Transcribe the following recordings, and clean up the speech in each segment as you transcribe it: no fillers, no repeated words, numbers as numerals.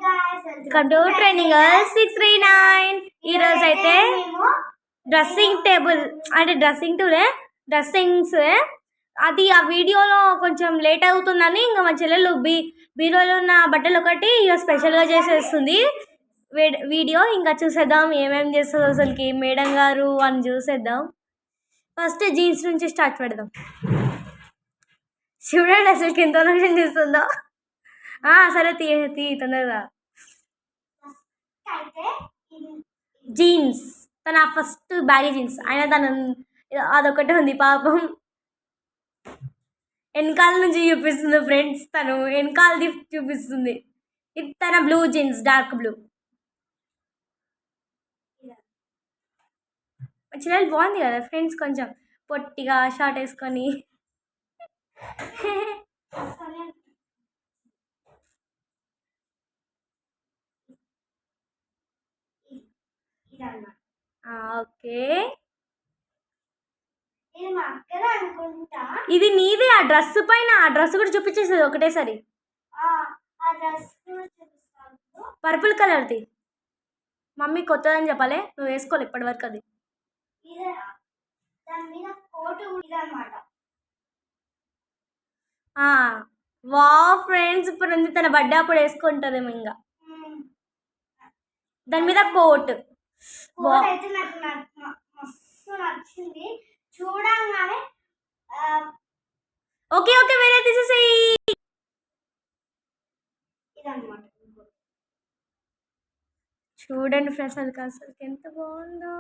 Welcome to trending 639. ఈరోజు అయితే dressing table అంటే డ్రెస్సింగ్స్ అది ఆ వీడియోలో కొంచెం లేట్ అవుతుందని ఇంకా మా చెల్లెలు బీరోలో ఉన్న బట్టలు ఒకటి ఇక స్పెషల్గా చేసేస్తుంది వీడియో. ఇంకా చూసేద్దాం ఏమేమి చేస్తుంది అసలుకి మేడం గారు అని చూసేద్దాం. ఫస్ట్ జీన్స్ నుంచి స్టార్ట్ పెడదాం. చూడండి అసలుకి ఎంత నష్టం చేస్తుందో. సరే తీ తొందరగా. జీన్స్ తన ఫస్ట్ బ్యాగీ జీన్స్ అయినా తను అదొకటే ఉంది పాపం. వెనకాల నుంచి చూపిస్తుంది ఫ్రెండ్స్, తను వెనకాలది చూపిస్తుంది. ఇది తన బ్లూ జీన్స్, డార్క్ బ్లూ. చిన్నది బాగుంది కదా ఫ్రెండ్స్, కొంచెం పొట్టిగా షార్ట్ వేసుకొని. ఓకే, ఇది నీదే. ఆ డ్రెస్ పైన ఆ డ్రెస్ కూడా చూపించేసేది ఒకటేసారి. పర్పుల్ కలర్ది మమ్మీ కొత్తదని చెప్పాలి, నువ్వు వేసుకోవాలి ఇప్పటి వరకు. అది వా ఫ్రెండ్స్, ఇప్పుడు నుంచి తన బర్త్డే అప్పుడు వేసుకుంటుందేమో. ఇంకా దాని మీద కోట్ అయితే నాకు మస్తు నచ్చింది చూడంగానే. ఓకే వేరే తీసేసేయి. ఇదన్నమాట. చూడండి ఫ్రెండ్స్, అది అసలు ఎంత బాగుందో.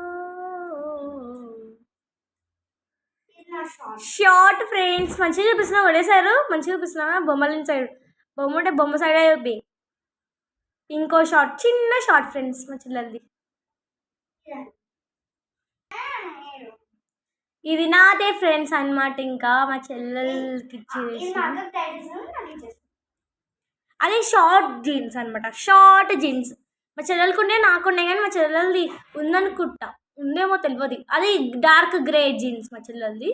షార్ట్ ఫ్రెండ్స్, మంచిగా చూపిస్తున్నా. ఒకటేసారు మంచిగా చూపిస్తున్నా. బొమ్మల సైడ్ బొమ్మ ఉంటే బొమ్మ సైడ్ అయిపోయి ఇంకో షార్ట్, చిన్న షార్ట్ ఫ్రెండ్స్ మా చెల్లెలది. ఇది నాదే ఫ్రెండ్స్ అన్నమాట. ఇంకా మా చెల్లెలకి ఇచ్చేసి అది షార్ట్ జీన్స్ అనమాట. షార్ట్ జీన్స్ మా చెల్లెలకుండే నాకుండే, కానీ మా చెల్లెలది ఉందనుకుంటా, ఉందేమో తెలియదు. అది డార్క్ గ్రే జీన్స్ మా చెల్లెలది.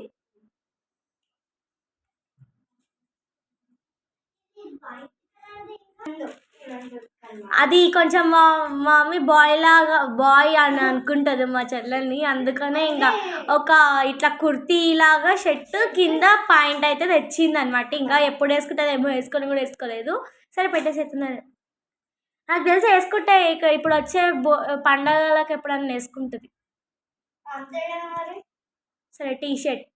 అది కొంచెం మా మమ్మీ బాయ్ అని అనుకుంటుంది మా చెల్లెల్ని. అందుకనే ఇంకా ఒక ఇట్లా కుర్తీ లాగా షర్ట్ కింద పాయింట్ అయితే తెచ్చింది అనమాట. ఇంకా ఎప్పుడు వేసుకుంటుంది ఏమో, వేసుకొని కూడా వేసుకోలేదు. సరే పెట్టేసేస్తున్నది. నాకు తెలిసి వేసుకుంటే ఇక ఇప్పుడు వచ్చే పండగలకు ఎప్పుడన్నా వేసుకుంటుంది. సరే టీ షర్ట్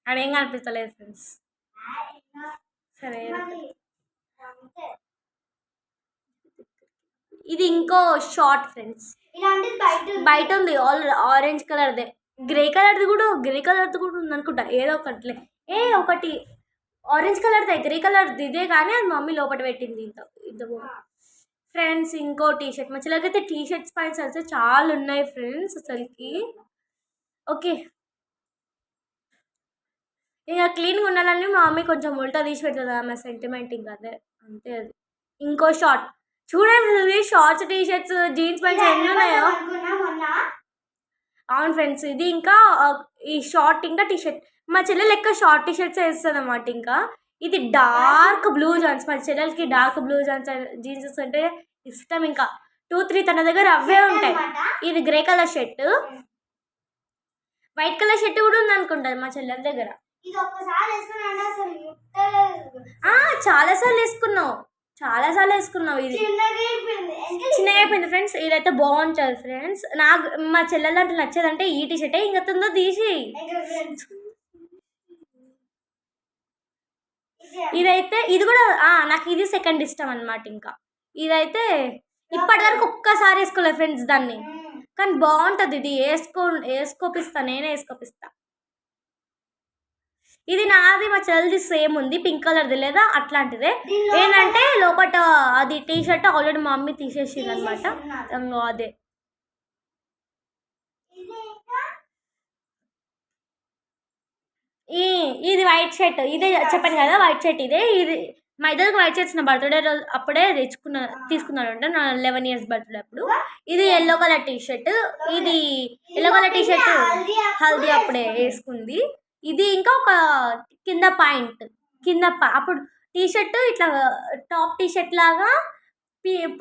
అదేం కనిపిస్తలేదు ఫ్రెండ్స్. సరే ఇది ఇంకో షార్ట్ ఫ్రెండ్స్, బయట ఉంది ఆరెంజ్ కలర్దే. గ్రే కలర్ది కూడా ఉంది అనుకుంటా. ఏదో ఒకటి ఒకటి ఆరెంజ్ కలర్దే, గ్రే కలర్ది ఇదే, కానీ అది మమ్మీ లోపల పెట్టింది. ఇంత ఫ్రెండ్స్ ఇంకో టీ షర్ట్. మా చెల్లెలకైతే టీ షర్ట్స్ పాయింట్స్ అయితే చాలా ఉన్నాయి ఫ్రెండ్స్ అసలుకి. ఓకే, ఇక క్లీన్గా ఉండాలని మా మమ్మీ కొంచెం ఉల్టా తీసి పెడుతుంది. ఆమె సెంటిమెంట్ ఇంకా అదే, అంతే. అది ఇంకో షార్ట్. చూడండి shorts, T shirts, jeans pants ఎన్ని ఉన్నాయో. అవును ఫ్రెండ్స్, ఇది ఇంకా ఈ షార్ట్ ఇంకా టీ షర్ట్. మా చెల్లెలు ఎక్కువ షార్ట్ టీ షర్ట్స్ వేస్తుంది అన్నమాట. ఇంకా ఇది డార్క్ బ్లూ జీన్స్. మా చెల్లెలకి డార్క్ బ్లూ జీన్స్ అంటే ఇష్టం. ఇంకా 2-3 తన దగ్గర అవే ఉంటాయి. ఇది grey colour shirt, white colour shirt కూడా ఉంది అనుకుంటుంది మా చెల్లెల దగ్గర. చాలాసార్లు వేసుకున్నావు. ఇది చిన్నగా అయిపోయింది ఫ్రెండ్స్. ఇదైతే బాగుంటుంది ఫ్రెండ్స్. మా చెల్లెల దాంట్లో నచ్చేదంటే ఈ టీ షర్టే. ఇంకా తుందో తీసి ఇదైతే ఇది కూడా నాకు ఇది సెకండ్ ఇష్టం అనమాట. ఇంకా ఇదైతే ఇప్పటి వరకు ఒక్కసారి వేసుకోలేదు ఫ్రెండ్స్ దాన్ని, కానీ బాగుంటుంది. ఇది వేసుకోపిస్తా, నేనే వేసుకోపిస్తా. ఇది నాది, మా చెల్లెది సేమ్ ఉంది, పింక్ కలర్ది లేదా అట్లాంటిదే. ఏంటంటే లోపల అది టీ షర్ట్ ఆల్రెడీ మా మమ్మీ తీసేసింది అనమాట. అదే ఇది వైట్ షర్ట్. ఇదే చెప్పాను కదా వైట్ షర్ట్. ఇది మా ఇద్దరికి వైట్ షర్ట్స్ నా బర్త్డే రోజు అప్పుడే తీసుకున్నాడు అంటే నా 11 years బర్త్డే అప్పుడు. ఇది ఎల్లో కలర్ టీ షర్ట్. ఇది yellow colour T shirt haldi అప్పుడే వేసుకుంది. ఇది ఇంకా ఒక కింద పాయింట్ అప్పుడు టీ షర్ట్ ఇట్లా టాప్ టీ షర్ట్ లాగా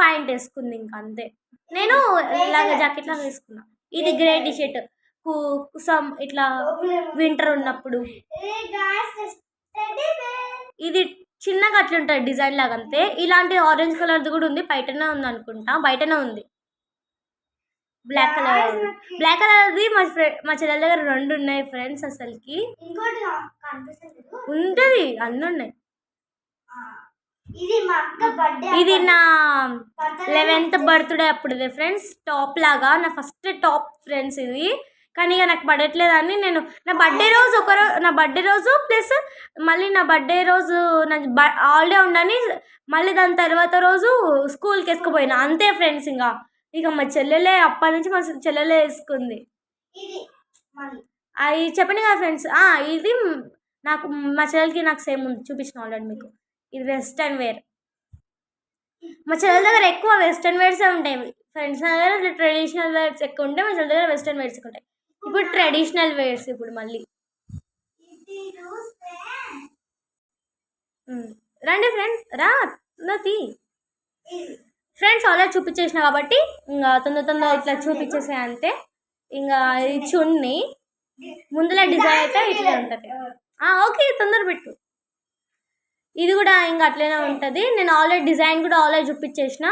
పాయింట్ వేసుకుంది ఇంకా అంతే. నేను ఇలాగ జాకెట్ లాగా వేసుకున్నా. ఇది గ్రే టీ షర్ట్ సమ్ ఇట్లా వింటర్ ఉన్నప్పుడు. ఇది చిన్నగా అట్లుంటుంది డిజైన్ లాగా అంతే. ఇలాంటి ఆరెంజ్ కలర్ది కూడా ఉంది, బయటనే ఉంది అనుకుంటా, బయటనే ఉంది. బ్లాక్ కలర్ది మా చెల్లెల దగ్గర 2 ఉన్నాయి ఫ్రెండ్స్. అసలుకి ఉంటుంది, అన్నీ ఉన్నాయి. ఇది నా 11th బర్త్డే అప్పుడుదే ఫ్రెండ్స్. టాప్ లాగా నా ఫస్ట్ టాప్ ఫ్రెండ్స్ ఇది. కానీ ఇక నాకు పడట్లేదని నేను నా బర్త్డే రోజు ప్లస్ మళ్ళీ నా బర్త్డే రోజు నా హాలిడే ఉండని మళ్ళీ దాని తర్వాత రోజు స్కూల్కి వేసుకుపోయినా అంతే ఫ్రెండ్స్. ఇక మా చెల్లెలే అప్పటి నుంచి మా చెల్లెలే వేసుకుంది. అది చెప్పండి కదా ఫ్రెండ్స్. ఇది నాకు మా చెల్లెలకి నాకు సేమ్ ఉంది, చూపించిన ఆల్రెడీ మీకు. ఇది వెస్టర్న్ వేర్. మా చెల్లెల దగ్గర ఎక్కువ వెస్టర్న్ వేర్సే ఉంటాయి ఫ్రెండ్స్. నా దగ్గర ట్రెడిషనల్ వేర్స్ ఎక్కువ ఉంటాయి, మా చెల్లెల దగ్గర వెస్టర్న్ వేర్స్ ఎక్కువ ఉంటాయి. ఇప్పుడు ట్రెడిషనల్ వేర్స్ ఇప్పుడు మళ్ళీ రండి ఫ్రెండ్స్, నతి ఫ్రెండ్స్ ఆల్రెడీ చూపించేసిన కాబట్టి ఇంకా తొందర ఇట్లా చూపించేసే అంతే. ఇంకా ఇది చున్ని ముందులో డిజైన్ అయితే ఇట్లా ఉంటుంది. ఓకే తొందర పెట్టు. ఇది కూడా ఇంకా అట్లనే ఉంటుంది. నేను ఆల్రెడీ డిజైన్ కూడా ఆల్రెడీ చూపించేసిన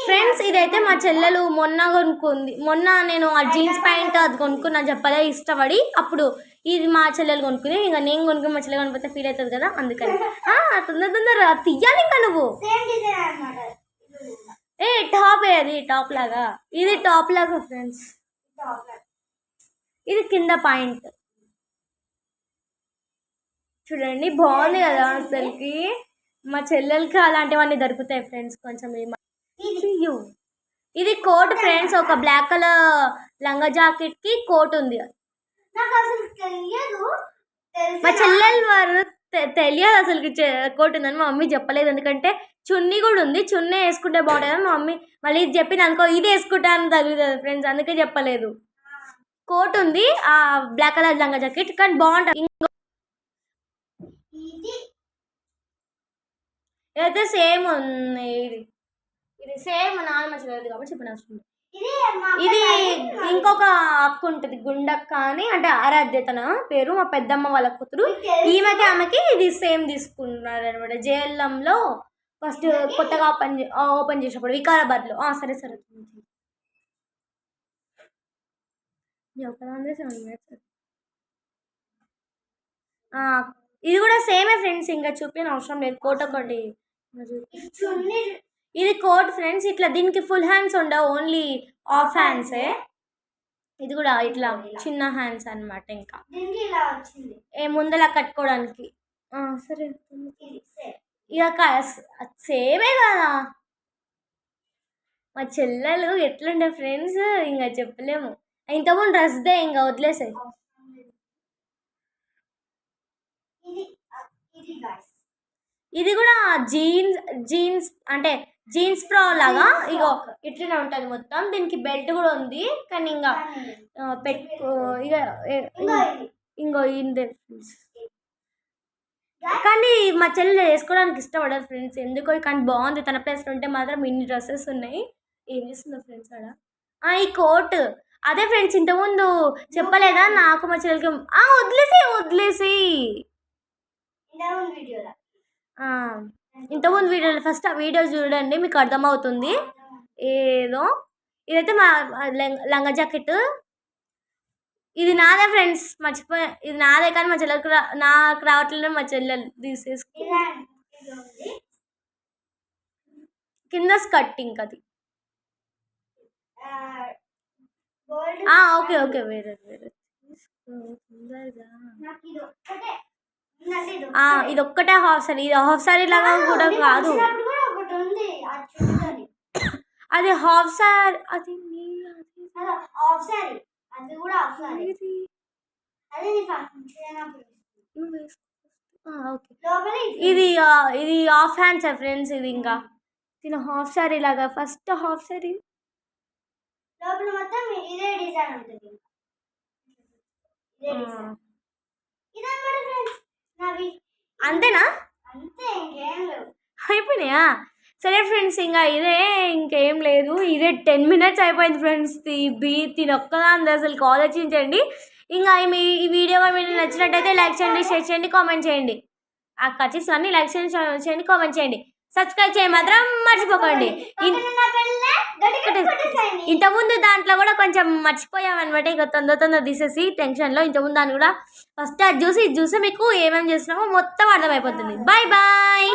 ఫ్రెండ్స్. ఇదైతే మా చెల్లెలు మొన్న కొనుక్కుంది. మొన్న నేను ఆ జీన్స్ ప్యాంట్ అది కొనుక్కున్నా చెప్పలే, ఇష్టపడి. అప్పుడు ఇది మా చెల్లెలు కొనుక్కుంది. ఇంకా నేను కొనుక్కుని మా చెల్లెలు కొనుక్కుంటే ఫీల్ అవుతుంది కదా, అందుకని తొందర తీయాలి ఇంకా నువ్వు. టాప్ అది టాప్ లాగా, ఇది టాప్ లాగా ఫ్రెండ్స్. ఇది కింద పాయింట్ చూడండి, బాగుంది కదా అసలుకి. మా చెల్లెలకి అలాంటివన్నీ దొరుకుతాయి ఫ్రెండ్స్. కొంచెం ఇది కోట్ ఫ్రెండ్స్, ఒక బ్లాక్ కలర్ లంగా జాకెట్ కి కోట్ ఉంది. మా చెల్లెలు వారు తెలియదు అసలు కోట్ ఉందని మా మమ్మీ చెప్పలేదు. ఎందుకంటే చున్నీ కూడా ఉంది, చున్నీ వేసుకుంటే బాగుంటుంది మా మమ్మీ మళ్ళీ ఇది చెప్పింది అనుకో, ఇది వేసుకుంటాను తగులుతుంది ఫ్రెండ్స్, అందుకే చెప్పలేదు. కోట్ ఉంది, ఆ బ్లాక్ కలర్ లంగా జాకెట్, కానీ బాగుంటుంది. ఇదైతే సేమ్ ఉంది. ఇది సేమ్ నాన్న చెల్లెలు కాబట్టి చెప్పిన అవసరం. ఇది ఇంకొక అక్క ఉంటుంది గుండక్క అని, అంటే ఆరాధ్య తన పేరు, మా పెద్దమ్మ వాళ్ళ కూతురు. ఆమెకి ఇది సేమ్ తీసుకున్నారు అనమాట. జేఎల్ఎంలో ఫస్ట్ కొత్తగా ఓపెన్ చేసినప్పుడు వికారాబాద్లో. సరే ఇది కూడా సేమే ఫ్రెండ్స్, ఇంకా చూపిన అవసరం లేదు. కోట్ ఒకటి ఇది కోట్ ఫ్రెండ్స్. ఇట్లా దీనికి ఫుల్ హ్యాండ్స్ ఉండవు, ఓన్లీ హాఫ్ హ్యాండ్సే. ఇది కూడా ఇట్లా చిన్న హ్యాండ్స్ అనమాట. ఇంకా ముందలా కట్టుకోవడానికి. సరే ఇక సేమే కదా. మా చెల్లెలు ఎట్లుండే ఫ్రెండ్స్ ఇంకా చెప్పలేము. ఇంతకుముందు డ్రెస్దే ఇంకా వదిలేసాయి. ఇది కూడా జీన్స్ అంటే జీన్స్ ఫ్రా లాగా ఇగో ఇట్లనే ఉంటుంది మొత్తం. దీనికి బెల్ట్ కూడా ఉంది, కానీ ఇంకా ఇక ఇంకో ఇందే ఫ్రెండ్స్. కానీ మా చెల్లెలు వేసుకోవడానికి ఇష్టపడదు ఫ్రెండ్స్ ఎందుకో, కానీ బాగుంది. తన ప్లేస్లో ఉంటే మాత్రం ఇన్ని డ్రెస్సెస్ ఉన్నాయి. ఏం చేస్తుందో ఫ్రెండ్స్ ఆడ. ఈ కోట్ అదే ఫ్రెండ్స్, ఇంతకుముందు చెప్పలేదా నాకు మా చెల్లెలకి. వదిలేసి ఇంతకుముందు వీడియోలో ఫస్ట్ ఆ వీడియో చూడండి, మీకు అర్థమవుతుంది ఏదో. ఇదైతే మా లంగా జాకెట్. ఇది నాదే ఫ్రెండ్స్, మర్చిపోయా. ఇది నాదే, కానీ మా చెల్లెలకు నాకు రావట్లేదు. మా చెల్లెలు తీసేసుకు కింద స్కర్టింగ్ అది. ఓకే వేరే ఇది ఒక్కటే హాఫ్ సారీ. ఇది హాఫ్ సారీ లాగా కూడా కాదు, అది హాఫ్ సారీ. అది ఇది హాఫ్ హ్యాండ్స్ ఫ్రెండ్స్. ఇది ఇంకా దీని హాఫ్ సారీ లాగా. ఫస్ట్ హాఫ్ సారీ అంతేనా అయిపోయినాయా? సరే ఫ్రెండ్స్, ఇంకా ఇదే, ఇంకేం లేదు. ఇదే 10 minutes అయిపోయింది ఫ్రెండ్స్. తిని ఒక్కదాన్ని అసలు ఆలోచించండి. ఇంకా ఈ వీడియో మీకు నచ్చినట్టయితే లైక్ చేయండి, షేర్ చేయండి, కామెంట్ చేయండి. ఆ కర్చీఫ్స్ అన్నీ లైక్ చేయండి, కామెంట్ చేయండి. సబ్స్క్రైబ్ చేయడం మాత్రం మర్చిపోకండి. ఇంతకుముందు దాంట్లో కూడా కొంచెం మర్చిపోయామన్నమాట. ఇంకా తొందర తీసేసి టెన్షన్లో. ఇంతకుముందు దాన్ని కూడా ఫస్ట్ అది చూసి మీకు ఏమేమి చేస్తున్నామో మొత్తం అర్థమైపోతుంది. Bye bye.